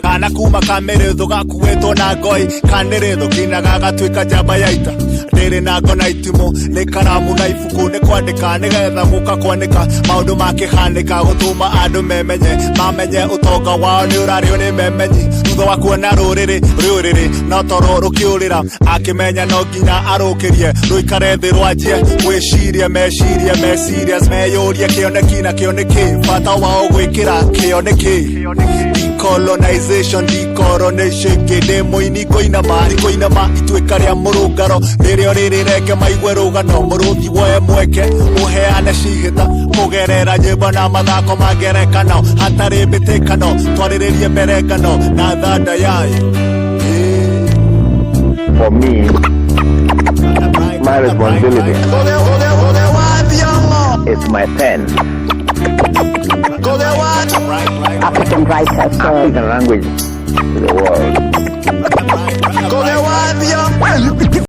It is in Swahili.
Kana kuma kameretho gakuwetwo na ngoi kaneretho nginya gagatwika njamba ya ita ndiri na ngona itimo ni karamu na ibuku ni kwandika nigetha guka kwanika maundu makihanika gutuma andu mamenye utonga wao ni urario ni memenyi thutha wa kuona ruriri no toro rukiurira akimenya no nginya arukirie ruikare thi rwanjie gwiciria meciria meyuria kioneki na kioneki bata wao gwikira kioneki decolonization kede moini koinama itweka ria murungaro ririo ririreke maigwe rugano muruthi woe mweke uheane cigita mugerera nyimbo na mathako mangerekano hatari mbitikano twariririe mberekano na thanda yayo. For me, my responsibility is my pen. African rights have African language to the world.